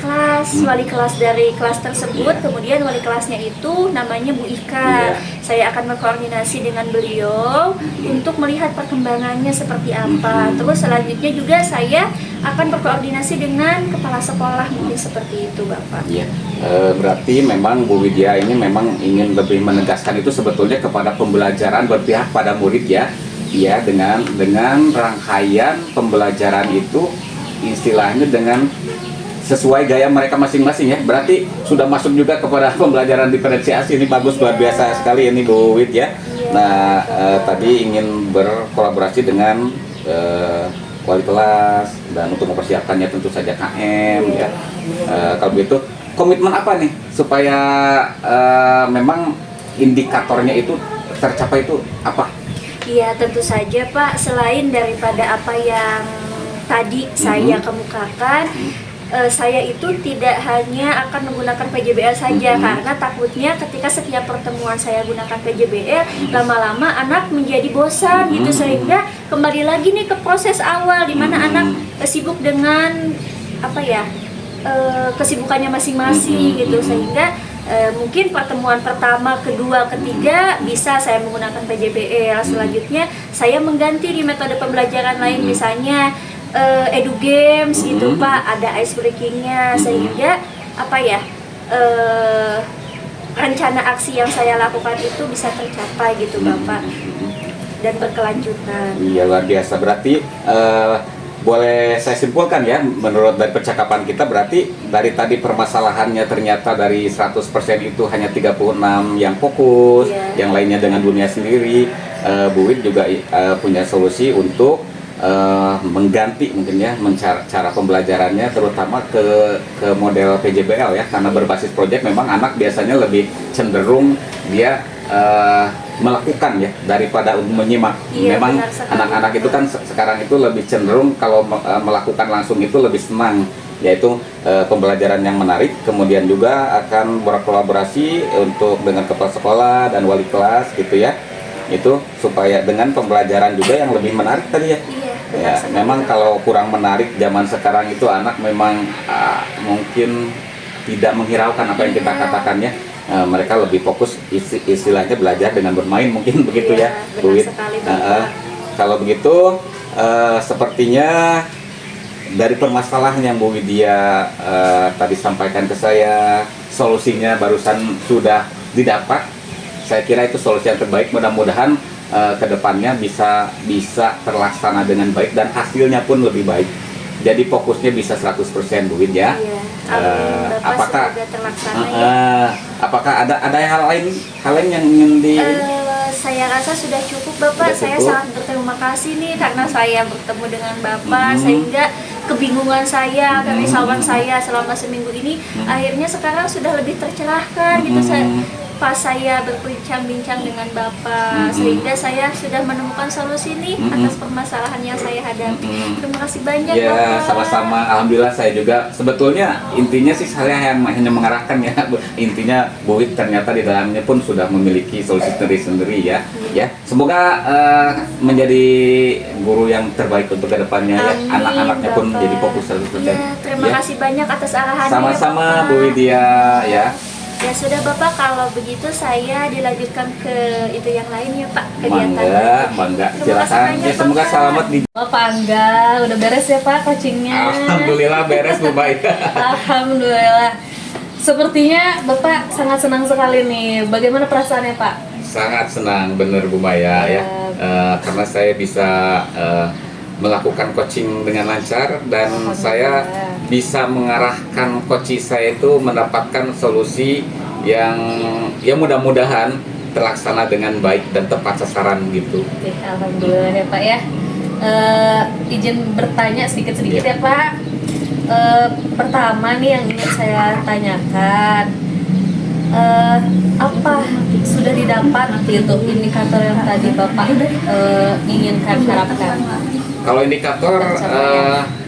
kelas dari kelas tersebut. Kemudian wali kelasnya itu namanya Bu Ika. Saya akan berkoordinasi dengan beliau untuk melihat perkembangannya seperti apa. Terus selanjutnya juga saya akan berkoordinasi dengan kepala sekolah, mungkin seperti itu Bapak. Iya. Berarti memang Bu Widya ini memang ingin lebih menegaskan itu sebetulnya kepada pembelajaran berpihak pada murid ya. Iya, dengan rangkaian pembelajaran itu istilahnya dengan sesuai gaya mereka masing-masing ya. Berarti sudah masuk juga kepada pembelajaran diferensiasi. Ini bagus, luar biasa sekali ini Bu Wid ya. Nah tadi ingin berkolaborasi dengan wali kelas dan untuk mempersiapkannya tentu saja KM ya. Kalau begitu komitmen apa nih supaya memang indikatornya itu tercapai itu apa? Iya tentu saja Pak, selain daripada apa yang tadi saya kemukakan, saya itu tidak hanya akan menggunakan PJBL saja, karena takutnya ketika setiap pertemuan saya gunakan PJBL, lama-lama anak menjadi bosan gitu, sehingga kembali lagi nih ke proses awal di mana anak sibuk dengan kesibukannya masing-masing gitu, sehingga mungkin pertemuan pertama, kedua, ketiga bisa saya menggunakan PJBL. Selanjutnya saya mengganti di metode pembelajaran lain, misalnya edu games gitu Pak, ada ice breakingnya, sehingga rencana aksi yang saya lakukan itu bisa tercapai gitu Bapak, dan berkelanjutan. Iya, luar biasa. Berarti boleh saya simpulkan ya, menurut dari percakapan kita, berarti dari tadi permasalahannya ternyata dari 100% itu hanya 36 yang fokus, yang lainnya dengan dunia sendiri. Bu Wid juga punya solusi untuk mengganti mungkin ya cara pembelajarannya, terutama ke model PJBL ya, karena berbasis proyek memang anak biasanya lebih cenderung dia melakukan ya daripada menyimak. Memang anak-anak itu kan sekarang itu lebih cenderung kalau melakukan langsung itu lebih senang, yaitu pembelajaran yang menarik, kemudian juga akan berkolaborasi untuk dengan kepala sekolah dan wali kelas gitu ya, itu supaya dengan pembelajaran juga yang lebih menarik tadi ya. Ya, memang kalau kurang menarik zaman sekarang itu anak memang mungkin tidak menghiraukan apa yang kita katakan ya. Mereka lebih fokus istilahnya belajar dengan bermain mungkin begitu ya, Bu Wid. Kalau begitu sepertinya dari permasalahan yang Bu Widya tadi sampaikan ke saya, solusinya barusan sudah didapat. Saya kira itu solusi yang terbaik. Mudah-mudahan kedepannya bisa terlaksana dengan baik dan hasilnya pun lebih baik. Jadi fokusnya bisa 100% Bu Wid ya. Apakah apakah ada hal lain yang ingin di saya rasa sudah cukup Bapak. Saya sangat berterima kasih nih karena saya bertemu dengan Bapak, sehingga kebingungan saya, kerisauan saya selama seminggu ini akhirnya sekarang sudah lebih tercerahkan gitu. Pas saya berbincang-bincang dengan Bapak, sehingga saya sudah menemukan solusi nih atas permasalahan yang saya hadapi. Terima kasih banyak ya, Bapak. sama-sama. Alhamdulillah, saya juga sebetulnya intinya sih saya yang hanya mengarahkan ya. Intinya Bu Wid ternyata di dalamnya pun sudah memiliki solusi sendiri ya. Ya, semoga menjadi guru yang terbaik untuk kedepannya ya. Anak-anaknya pun jadi fokus 100%. Ya, terima kasih banyak atas arahannya. Sama-sama Bu Widya ya. Ya sudah Bapak, kalau begitu saya dilanjutkan ke itu yang lain ya Pak, kegiatan. Bangga, silakan. Ya, semoga selamat di. Pak Angga, udah beres ya Pak coachingnya? Alhamdulillah beres Bu baik. Alhamdulillah. Sepertinya Bapak sangat senang sekali nih. Bagaimana perasaannya Pak? Sangat senang, bener Bu Maya ya. Karena saya bisa melakukan coaching dengan lancar dan saya bisa mengarahkan coach saya itu mendapatkan solusi yang ya mudah-mudahan terlaksana dengan baik dan tepat sasaran gitu. Oke, alhamdulillah ya Pak ya. Izin bertanya sedikit-sedikit ya Pak. Pertama nih yang ingin saya tanyakan, apa sudah didapat gitu indikator yang tadi Bapak inginkan harapkan? Kalau indikator,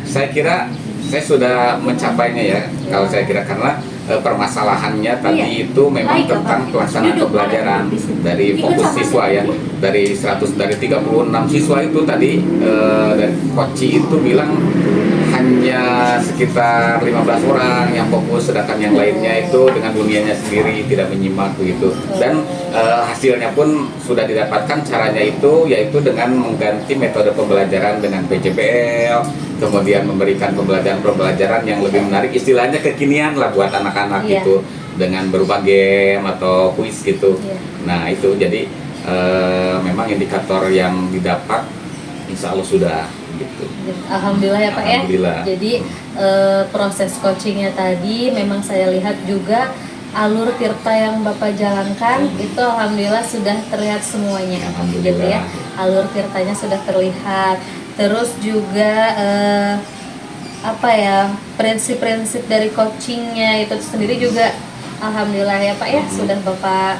saya kira saya sudah mencapainya ya. Kalau saya kira karena permasalahannya tadi itu memang tentang pelaksanaan pembelajaran dari fokus siswa ya. Dari 36 siswa itu tadi dari coach itu bilang hanya sekitar 15 orang yang fokus, sedangkan yang lainnya itu dengan dunianya sendiri tidak menyimak begitu. Dan hasilnya pun sudah didapatkan. Caranya itu yaitu dengan mengganti metode pembelajaran dengan PJBL, kemudian memberikan pembelajaran yang lebih menarik, istilahnya kekinian lah buat anak-anak gitu, dengan berupa game atau kuis gitu. Nah itu jadi memang indikator yang didapat insya Allah sudah gitu. Alhamdulillah ya Pak ya. Jadi proses coachingnya tadi memang saya lihat juga alur tirta yang Bapak jalankan itu alhamdulillah sudah terlihat semuanya gitu ya. Alur tirtanya sudah terlihat. Terus juga apa ya, prinsip-prinsip dari coachingnya itu sendiri juga alhamdulillah ya Pak ya, sudah Bapak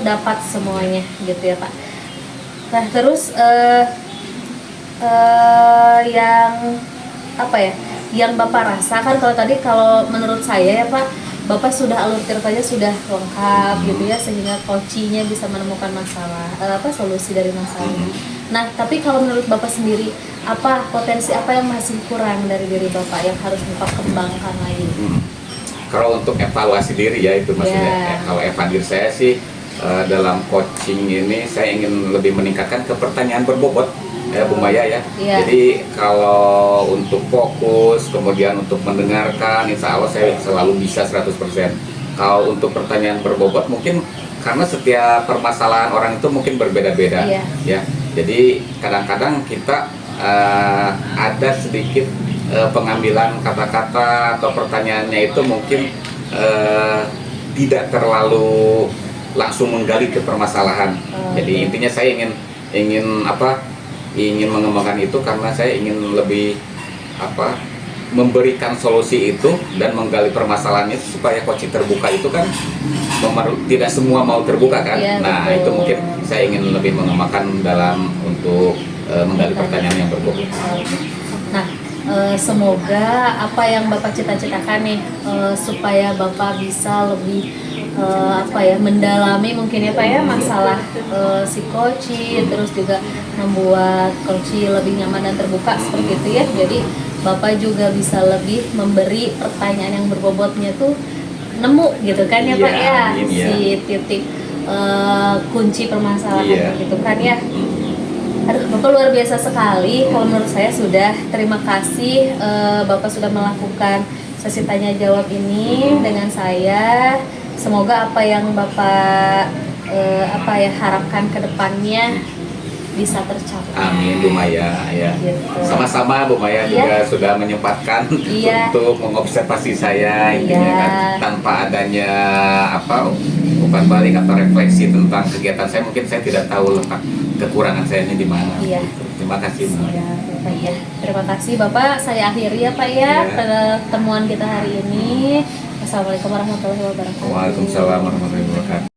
dapat semuanya gitu ya Pak. Nah terus yang apa ya, yang Bapak rasakan kalau menurut saya ya Pak, Bapak sudah alur tirtanya sudah lengkap gitu ya, sehingga coachingnya bisa menemukan solusi dari masalahnya. Nah tapi kalau menurut Bapak sendiri, potensi apa yang masih kurang dari diri Bapak yang harus Bapak kembangkan lagi? Kalau untuk evaluasi diri ya itu maksudnya. Kalau evaluasi saya sih dalam coaching ini saya ingin lebih meningkatkan ke pertanyaan berbobot. ya Bu Maya ya. Iya. Jadi kalau untuk fokus, kemudian untuk mendengarkan, insya Allah saya selalu bisa 100%. Kalau untuk pertanyaan berbobot mungkin karena setiap permasalahan orang itu mungkin berbeda-beda, Iya. ya. Jadi kadang-kadang kita ada sedikit pengambilan kata-kata atau pertanyaannya itu mungkin tidak terlalu langsung menggali ke permasalahan. Jadi intinya saya ingin mengembangkan itu karena saya ingin lebih memberikan solusi itu dan menggali permasalahan itu supaya coaching terbuka itu kan tidak semua mau terbuka kan. Iya, Nah betul. itu mungkin saya ingin lebih mengembangkan dalam untuk menggali pertanyaan yang berbobot. Nah, semoga apa yang Bapak cita-citakan nih supaya Bapak bisa lebih mendalami mungkin ya Pak ya masalah si Koci, terus juga membuat Koci lebih nyaman dan terbuka seperti itu ya. Jadi Bapak juga bisa lebih memberi pertanyaan yang berbobotnya tuh nemu gitu kan ya Pak ya, Amin, ya. si titik kunci permasalahan Iya. gitu kan ya. Aduh, Bapak luar biasa sekali. Kalau menurut saya sudah. Terima kasih Bapak sudah melakukan sesi tanya jawab ini dengan saya. Semoga apa yang Bapak harapkan ke depannya bisa tercapai. Amin Bu Maya ya. Gitu. Sama-sama Bu Maya Iya. juga sudah menyempatkan Iya. untuk mengobservasi saya intinya Iya. kan tanpa adanya umpan balik atau refleksi tentang kegiatan saya mungkin saya tidak tahu letak kekurangan saya ini di mana. Iya. Terima kasih Bu Maya. Ya, Bapak ya. Terima kasih Bapak. Saya akhiri ya Pak ya pertemuan kita hari ini. Assalamualaikum warahmatullahi wabarakatuh. Waalaikumsalam warahmatullahi wabarakatuh.